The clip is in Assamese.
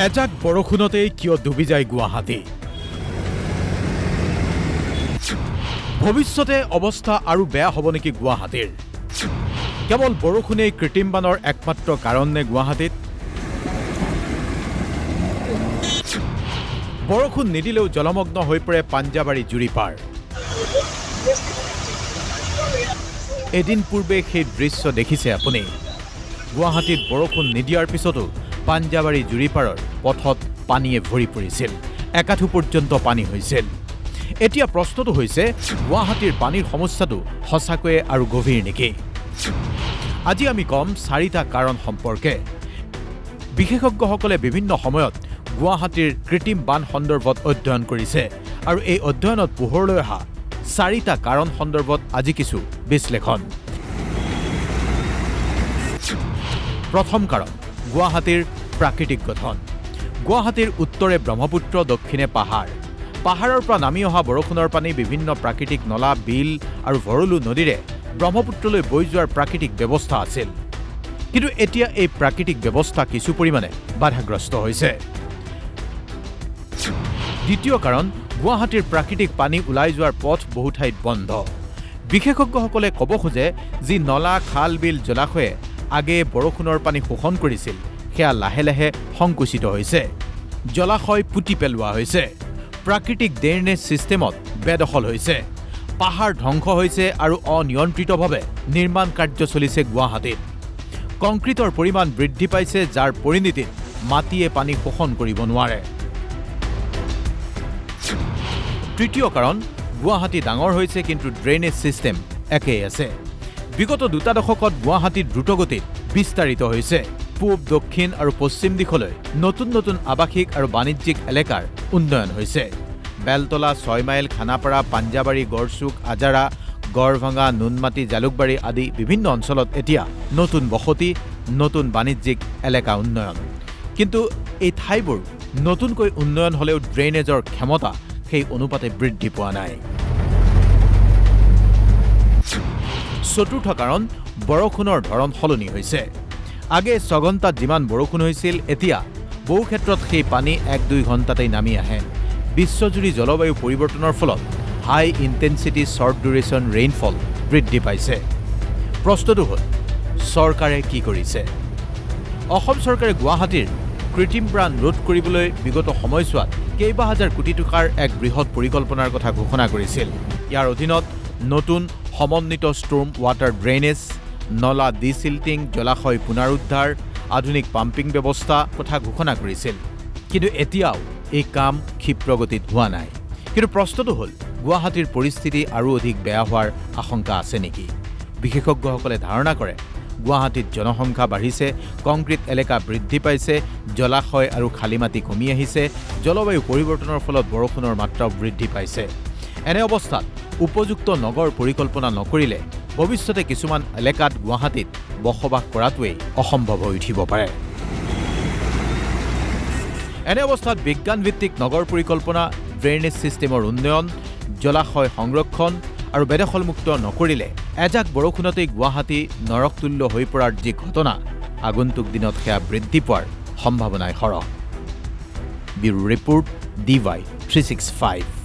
এজাক বৰষুণতেই কিয় ডুবি যায় গুৱাহাটী? ভৱিষ্যতে অৱস্থা আৰু বেয়া হ'ব নেকি গুৱাহাটীৰ? কেৱল বৰষুণেই কৃত্ৰিম বানৰ একমাত্ৰ কাৰণ নে গুৱাহাটীত? বৰষুণ নিদিলেও জলমগ্ন হৈ পৰে পাঞ্জাবাৰী জুৰিপাৰ। এদিন পূৰ্বে সেই দৃশ্য দেখিছে আপুনি। গুৱাহাটীত বৰষুণ নিদিয়াৰ পিছতো পাঞ্জাবাৰী জুৰিপাৰৰ পথত পানীয়ে ভৰি পৰিছিল, একাঠু পৰ্যন্ত পানী হৈছিল। এতিয়া প্ৰশ্নটো হৈছে, গুৱাহাটীৰ পানীৰ সমস্যাটো সঁচাকৈয়ে আৰু গভীৰ নেকি? আজি আমি কম 4টা কাৰণ সম্পৰ্কে। বিশেষজ্ঞসকলে বিভিন্ন সময়ত গুৱাহাটীৰ কৃত্ৰিম বান সন্দৰ্ভত অধ্যয়ন কৰিছে আৰু এই অধ্যয়নত পোহৰলৈ অহা 4টা কাৰণ সন্দৰ্ভত আজি কিছু বিশ্লেষণ। প্ৰথম কাৰণ, গুৱাহাটীৰ প্ৰাকৃতিক গঠন। গুৱাহাটীৰ উত্তৰে ব্ৰহ্মপুত্ৰ, দক্ষিণে পাহাৰ। পাহাৰৰ পৰা নামি অহা বৰষুণৰ পানী বিভিন্ন প্ৰাকৃতিক নলা, বিল আৰু ভৰলু নদীৰে ব্ৰহ্মপুত্ৰলৈ বৈ যোৱাৰ প্ৰাকৃতিক ব্যৱস্থা আছিল। কিন্তু এতিয়া এই প্ৰাকৃতিক ব্যৱস্থা কিছু পৰিমাণে বাধাগ্ৰস্ত হৈছে। দ্বিতীয় কাৰণ, গুৱাহাটীৰ প্ৰাকৃতিক পানী ওলাই যোৱাৰ পথ বহু ঠাইত বন্ধ। বিশেষজ্ঞসকলে ক'ব খোজে, যি নলা, খাল, বিল, জলাশয়ে আগেয়ে বৰষুণৰ পানী শোষণ কৰিছিল, সেয়া লাহে লাহে সংকুচিত হৈছে। জলাশয় পুতি পেলোৱা হৈছে। প্ৰাকৃতিক ড্ৰেইনেজ ছিষ্টেমত বেদখল হৈছে। পাহাৰ ধ্বংস হৈছে আৰু অনিয়ন্ত্ৰিতভাৱে নিৰ্মাণ কাৰ্য চলিছে গুৱাহাটীত। কংক্ৰিটৰ পৰিমাণ বৃদ্ধি পাইছে, যাৰ পৰিণতিত মাটিয়ে পানী শোষণ কৰিব নোৱাৰে। তৃতীয় কাৰণ, গুৱাহাটী ডাঙৰ হৈছে কিন্তু ড্ৰেইনেজ ছিষ্টেম একেই আছে। বিগত 2টা দশকত গুৱাহাটী দ্ৰুতগতিত বিস্তাৰিত হৈছে। পূব, দক্ষিণ আৰু পশ্চিম দিশলৈ নতুন নতুন আৱাসিক আৰু বাণিজ্যিক এলেকাৰ উন্নয়ন হৈছে। বেলতলা, 6 মাইল, খানাপাৰা, পাঞ্জাবাৰী, গড়চুক, আজাৰা, গড়ভঙা, নুনমাটি, জালুকবাৰী আদি বিভিন্ন অঞ্চলত এতিয়া নতুন বসতি, নতুন বাণিজ্যিক এলেকা উন্নয়ন। কিন্তু এই ঠাইবোৰ নতুনকৈ উন্নয়ন হ'লেও ড্ৰেইনেজৰ ক্ষমতা সেই অনুপাতে বৃদ্ধি পোৱা নাই। চতুৰ্থ কাৰণ, বৰষুণৰ ধৰণ সলনি হৈছে। আগে 6 ঘণ্টাত যিমান বৰষুণ হৈছিল, এতিয়া বহু ক্ষেত্ৰত সেই পানী 1-2 ঘণ্টাতেই নামি আহে। বিশ্বজুৰি জলবায়ু পৰিৱৰ্তনৰ ফলত হাই ইণ্টেন্সিটি শ্বৰ্ট ডিউৰেশ্যন ৰেইনফল বৃদ্ধি পাইছে। প্ৰশ্নটো হ'ল, চৰকাৰে কি কৰিছে? অসম চৰকাৰে গুৱাহাটীৰ কৃত্ৰিম বান ৰোধ কৰিবলৈ বিগত সময়ছোৱাত কেইবা হাজাৰ কোটি টকাৰ এক বৃহৎ পৰিকল্পনাৰ কথা ঘোষণা কৰিছিল। ইয়াৰ অধীনত নতুন সমন্বিত ষ্টৰ্ম ৱাটাৰ ড্ৰেইনেজ, নলা ডিচিল্টিং, জলাশয় পুনৰুদ্ধাৰ, আধুনিক পাম্পিং ব্যৱস্থা কথা ঘোষণা কৰিছিল। কিন্তু এতিয়াও এই কাম ক্ষিপ্ৰগতিত হোৱা নাই। কিন্তু প্ৰশ্নটো হ'ল, গুৱাহাটীৰ পৰিস্থিতি আৰু অধিক বেয়া হোৱাৰ আশংকা আছে নেকি? বিশেষজ্ঞসকলে ধাৰণা কৰে, গুৱাহাটীত জনসংখ্যা বাঢ়িছে, কংক্ৰিট এলেকা বৃদ্ধি পাইছে, জলাশয় আৰু খালী মাটি কমি আহিছে, জলবায়ু পৰিৱৰ্তনৰ ফলত বৰষুণৰ মাত্ৰাও বৃদ্ধি পাইছে। এনে অৱস্থাত উপযুক্ত নগৰ পৰিকল্পনা নকৰিলে ভৱিষ্যতে কিছুমান এলেকাত গুৱাহাটীত বসবাস কৰাটোৱেই অসম্ভৱ হৈ উঠিব পাৰে। এনে অৱস্থাত বিজ্ঞানভিত্তিক নগৰ পৰিকল্পনা, ড্ৰেইনেজ ছিষ্টেমৰ উন্নয়ন, জলাশয় সংৰক্ষণ আৰু বেদখলমুক্ত নকৰিলে এজাক বৰষুণতেই গুৱাহাটী নৰকতুল্য হৈ পৰাৰ যি ঘটনা, আগন্তুক দিনত সেয়া বৃদ্ধি পোৱাৰ সম্ভাৱনাই সৰহ। Bureau report, DY 365।